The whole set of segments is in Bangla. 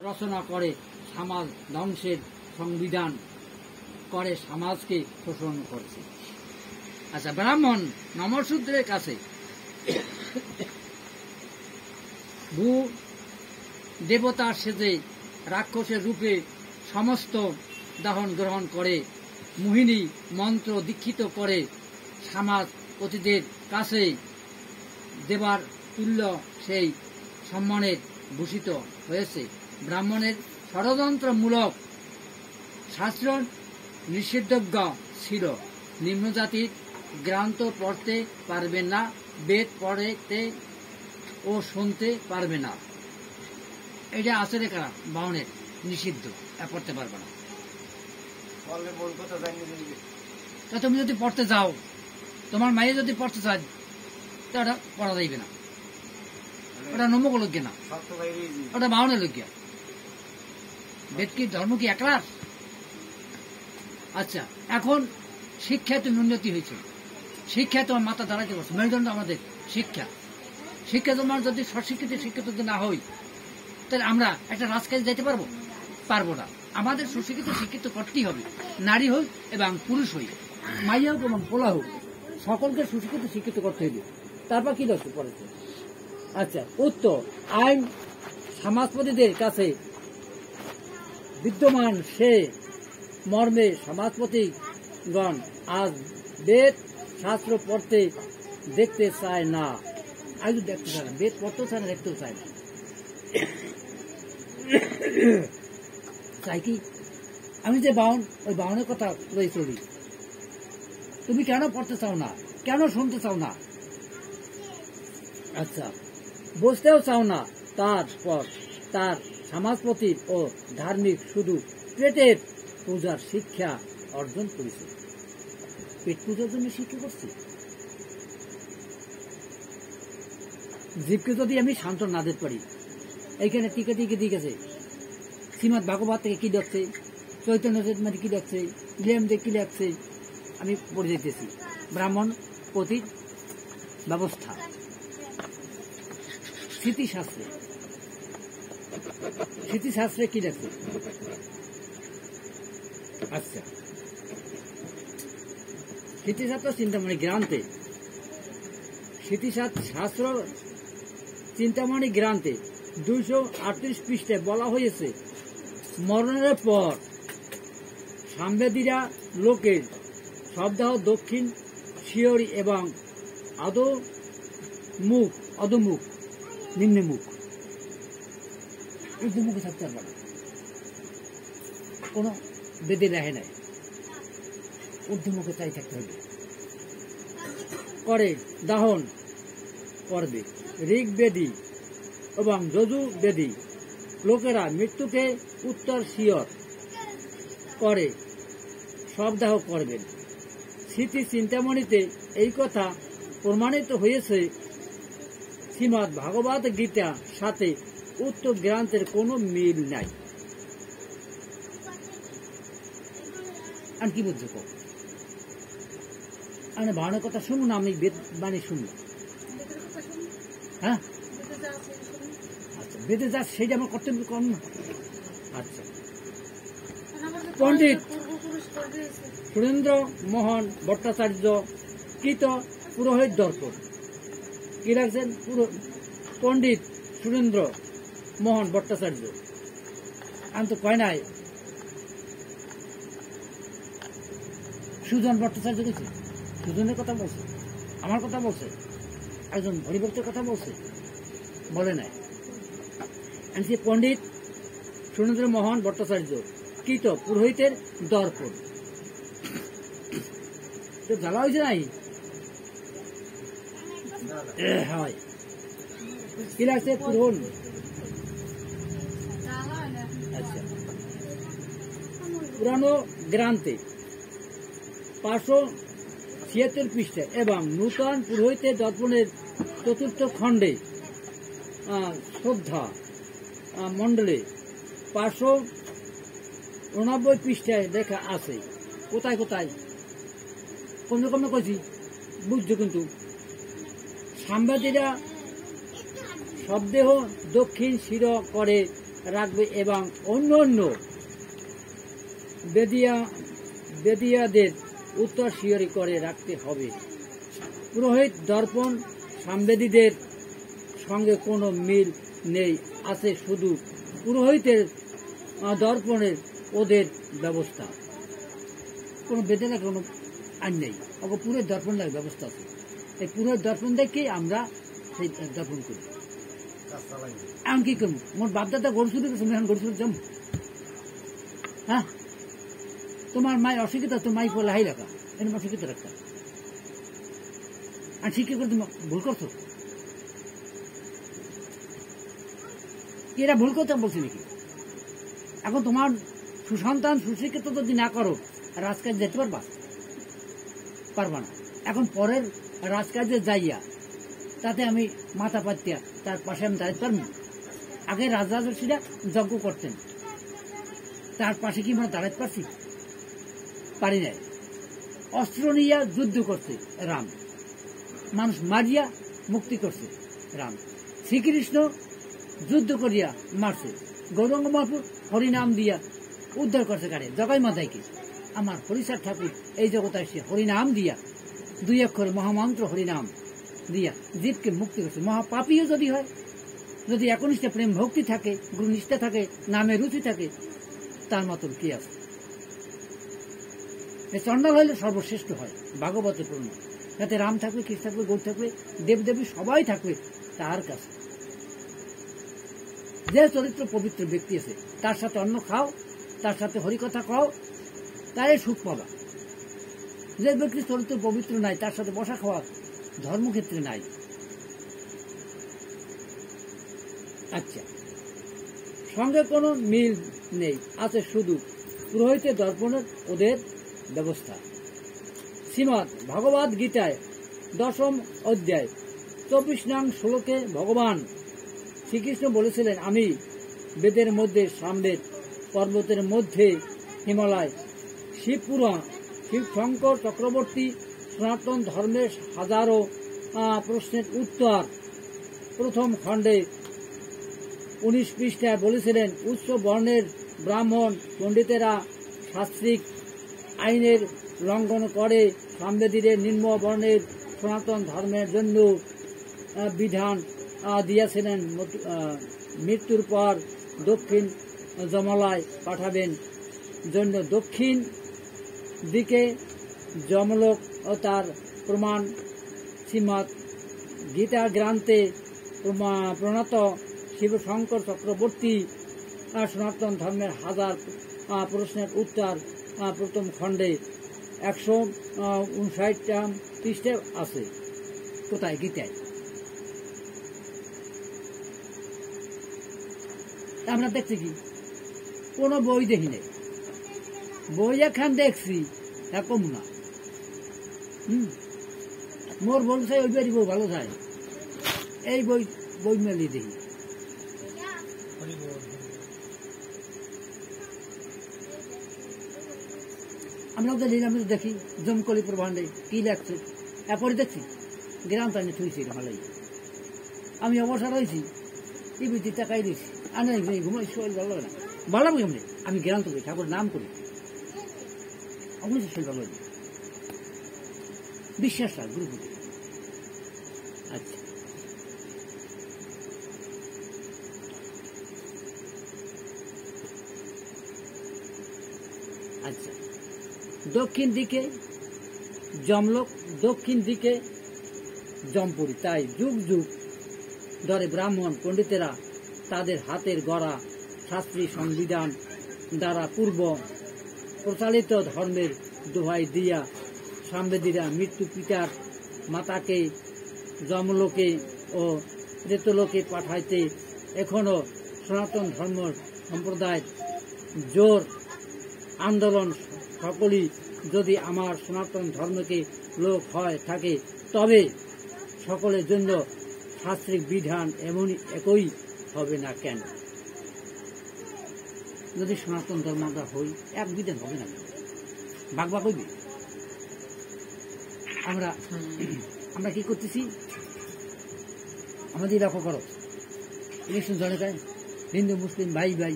রচনা করে সমাজ ধ্বংসের সংবিধান করে, সমাজকে শোষণ করছে। আচ্ছা, ব্রাহ্মণ নমশূদ্রের কাছে ভূ দেবতার সেজে রাক্ষসের রূপে সমস্ত দাহন গ্রহণ করে, মোহিনী মন্ত্র দীক্ষিত করে সমাজ পতিদের কাছে দেবার তুল্য সেই সম্মানের ভূষিত হয়েছে। ব্রাহ্মণের ষড়যন্ত্রমূলক শাস্ত্র নিষিদ্ধজ্ঞ ছিল। নিম্নজাতির গ্রন্থ পড়তে পারবে না, বেদ পড়তে ও শুনতে পারবে না। এটা আছে রেখা বাহনের নিষিদ্ধ, পড়তে পারবে না। তা তুমি যদি পড়তে যাও, তোমার মায়ে যদি পড়তে চায়, তা ওটা পড়া যাইবে না। ওটা নমক লজ্ঞ না, ওটা বাহনের লজ্ঞ। বেদ কি ধর্ম কি একলাস? আচ্ছা, এখন শিক্ষায় তুমি উন্নতি হয়েছে, শিক্ষায় তোমার মাথা দাঁড়াইতে পারছো। মেরুদণ্ড আমাদের শিক্ষা। শিক্ষা তোমার যদি স্বশিক্ষিত শিক্ষিত যদি না হই, তাহলে আমরা একটা রাজকাজে যাইতে পারবো? পারবো না। আমাদের সুশিক্ষিত শিক্ষিত করতেই হবে, নারী হোক এবং পুরুষ হই, মাইয়া হোক এবং পোলা হোক, সকলকে সুশিক্ষিত শিক্ষিত করতে হবে। তারপর কি দর্শক পড়েছে? আচ্ছা, উত্তর আইন সমাজপতিদের কাছে বিদ্যমান সে মর্মে সমাজপতিগণ আজ বেদ শাস্ত্র পড়তে দেখতে চায় না। আজ দেখতে চায় না, বেদ পড়তেও চায় না, দেখতেও চায় না। চাই কি? আমি যে বাহন, ওই বাহনের কথা চলি। তুমি কেন পড়তে চাও না? কেন শুনতে চাও না? আচ্ছা, বুঝতেও চাও না। তারপর তার সমাজপতি ও ধার্মিক শুধু পেটের পূজার শিক্ষা অর্জন করেছে। পেট পূজার জন্য শিক্ষা করছি। জীবকে যদি আমি শান্ত না দিতে পারি, এইখানে টিকে টিকে দিকেছে শ্রীমদ ভাগবত থেকে কি দেখছে, চৈতন্য চেতনাতে কি দেখছে, লিয়াম দিয়ে কি দেখছে, আমি পড়ে যেতেছি। ব্রাহ্মণ পতির ব্যবস্থা স্মৃতিশাস্ত্রে, স্মৃতিশাস্ত্রে কি দেখছে? আচ্ছা, স্মৃতিশাস্ত্র চিন্তামণি গ্রান্তে, স্মৃতিশাস্ত্র চিন্তামণি গ্রান্তে 238 পৃষ্ঠায় বলা হয়েছে, মরণের পর সাম্বেদীরা লোকের শব্দাহ দক্ষিণ শিয়রি এবং অধোমুখ নিম্নমুখ, ঊর্ধ্বমুখে থাকতে পারবে না। কোন বেদে রেহে নাই, ঊর্ধ্বমুখে চাই থাকতে হবে। করে দাহন করবে ঋগ্বেদী এবং যজুর্বেদী লোকেরা মৃত্যুকে উত্তর শিয়র করে শবদাহ করবেন। স্মৃতি চিন্তামণিতে এই কথা প্রমাণিত হয়েছে। শ্রীমদ ভাগবত গীতার সাথে উত্তর গ্রন্থের কোনো মিল নাই। আর কি বুঝছো? আমি বাণের কথা শুনুন, আমি বেদ বাণী শুনলাম। হ্যাঁ, আচ্ছা, বেদে যা সেটা আমার কর্তব্য কম না। আচ্ছা, পণ্ডিত সুরেন্দ্র মোহন ভট্টাচার্য কৃত পুরোহিত দর্পণ কি রাখছেন? পণ্ডিত সুরেন্দ্র মোহন ভট্টাচার্য। আমি তো কয় নাই সুজন ভট্টাচার্য গেছে, সুজনের কথা বলছে, আমার কথা বলছে, একজন হরিভক্তের কথা বলছে, বলে নাই। সে পণ্ডিত সুরেন্দ্র মোহন ভট্টাচার্য কৃত পুরোহিতের দর্পণ। তো জ্বালা হয়েছে নাই? হয় কি লাগছে? পুরোন। আচ্ছা, পুরানো গ্রন্থে 576 পৃষ্ঠা এবং নূতন পুরোহিতের দর্পণের 4th খণ্ডে শ্রদ্ধা মন্ডলে 589 পৃষ্ঠায় লেখা আছে। কোথায় কোথায় কমে কমে কইছি, বুঝছো? কিন্তু সাংবাদিকরা শবদেহ দক্ষিণ শির করে রাখবে এবং অন্য অন্য বেদিয়াদের উত্তরসূরি করে রাখতে হবে। পুরোহিত দর্পণ সামবেদীদের সঙ্গে কোনো মিল নেই, আছে শুধু পুরোহিতের দর্পণের ওদের ব্যবস্থা। কোনো বেদনা কোনো আইন নেই, অব পুরোহিত দর্পণের ব্যবস্থা আছে। এই পুরোহিত দর্পণ দেখেই আমরা সেই দর্পণ করি। এখন কি করবো? মোর বাপদাদা গরু চুরি করছো, এখন গরু চুরি জম। হ্যাঁ, তোমার মায়ের অশিক্ষিত, তোর মাই পড়লে হাই রাখা, এরকম অশিক্ষিত রাখতা। আর শিক্ষা করে তুমি ভুল করছো, এরা ভুল কথা বলছে নাকি? এখন তোমার সুসন্তান সুশিক্ষিত যদি না করো, রাজকাজ যেতে পারবা না। এখন পরের রাজকাজে যাইয়া তাতে আমি মাথা পাতিয়া তার পাশে আমি দাঁড়াতে পারবো? আগে রাজরাজসীরা যজ্ঞ করতেন, তার পাশে কি আমরা দাঁড়াতে পারছি? পারি নাই। অস্ত্র নিয়ে যুদ্ধ করছে রাম, মানুষ মারিয়া মুক্তি করছে রাম। শ্রীকৃষ্ণ যুদ্ধ করিয়া মারছে, গৌরাঙ্গ মহাপুর হরিনাম দিয়া উদ্ধার করছে কারে? জগাই মাতাইকে। আমার হরিচাঁদ ঠাকুর এই জগতে এসে হরিনাম দিয়া, 2 অক্ষর মহামন্ত্র হরিনাম দিয়া জীবকে মুক্তি করছে। মহাপাপীও যদি হয়, যদি একনিষ্ঠ প্রেম ভক্তি থাকে, গুরুনিষ্ঠা থাকে, নামে রুচি থাকে, তার মতন কি আছে? চণ্ডাল হইলে সর্বশ্রেষ্ঠ হয়, ভাগবতে পূর্ণ। যাতে রাম থাকবে, কৃষ্ণ থাকবে, গৌর থাকবে, দেবদেবী সবাই থাকবে তার কাছে। যে চরিত্র পবিত্র ব্যক্তি আছে, তার সাথে অন্ন খাও, তার সাথে হরিকথা খাও, তাই সুখ পাবা। যে ব্যক্তির চরিত্র পবিত্র নাই, তার সাথে বসা খাওয়া ধর্মক্ষেত্রে নাই। আচ্ছা, সঙ্গে কোনো মিল নেই, আছে শুধু পুরোহিতের দর্পণের ওদের ব্যবস্থা। শ্রীমদ্ ভগবদ গীতায় 10ম অধ্যায় 24 নং শ্লোকে ভগবান শ্রীকৃষ্ণ বলেছিলেন, আমি বেদের মধ্যে সামবেদ, পর্বতের মধ্যে হিমালয়, শিব শঙ্কর চক্রবর্তী সনাতন ধর্মের হাজারো প্রশ্নের উত্তর। প্রথম খণ্ডে 19 পৃষ্ঠায় বলেছিলেন, উচ্চ বর্ণের ব্রাহ্মণ পণ্ডিতেরা শাস্ত্রিক আইনের লঙ্ঘন করে সামবেদীদের নিম্ন বর্ণের সনাতন ধর্মের জন্য বিধান দিয়েছিলেন। মৃত্যুর পর দক্ষিণ যমলায় পাঠাবেন জন্য দক্ষিণ দিকে যমলোক ও তার প্রমাণ শ্রীমৎ গীতা গ্রন্থে প্রণত শিবশঙ্কর চক্রবর্তী সনাতন ধর্মের হাজার প্রশ্নের উত্তর প্রথম খণ্ডে 159 পৃষ্ঠা আছে। কোথায়? গীতায়। আমরা দেখছি কি? কোনো বই দেখি নাই, বই এখন দেখছি কম না। মোর বলছে ওই বাড়ি বই ভালো যায়, এই বই মেলি দেখি। আমরা ওদের নিলাম, দেখি জমকলি প্রভান্ডে কি লাগছে, এরপরে দেখছি গ্রাম টানে থুইছি ভালোই। আমি অবসর হয়েছি, টিভিতে টাকাই দিয়েছি, আনে ঘুমাই শরীর ভালো লাগে না, ভালো লাগে এমনি। আমি গ্রাম থেকে ঠাকুর নাম করি, অবশ্যই শরীর ভালো লাগে, বিশ্বাস আর গুরু। আচ্ছা, আচ্ছা, দক্ষিণ দিকে যমলোক, দক্ষিণ দিকে জমপুরি। তাই যুগ যুগ ধরে ব্রাহ্মণ পণ্ডিতেরা তাদের হাতের গড়া শাস্ত্রী সংবিধান দ্বারা পূর্ব প্রচালিত ধর্মের দোহাই দিয়া সামবেদীরা মৃত্যু পিতার মাতাকে যমলোকে ও প্রেতলোকে পাঠাইতে এখনো সনাতন ধর্ম সম্প্রদায়ের জোর আন্দোলন। সকলেই যদি আমার সনাতন ধর্মকে লোক হয় থাকে, তবে সকলের জন্য শাস্ত্রিক বিধান এমনই একই হবে না কেন? যদি সনাতন ধর্ম আমরা হই, এক বিধান হবে না, বাগবাগ হইবে। আমরা কি করতেছি? আমাদের লক্ষ্য করো, ইলেকশন জনে যায় হিন্দু মুসলিম ভাই ভাই,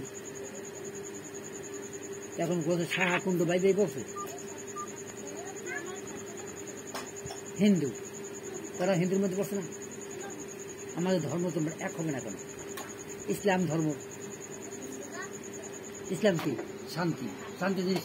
এখন কোথায় সাহা কুণ্ড ভাই ভাই বসে। হিন্দু, তারা হিন্দুর মধ্যে বসে না। আমাদের ধর্ম তোমরা এক হবে না কেন? ইসলাম ধর্ম, ইসলাম কি? শান্তি। শান্তি জিনিস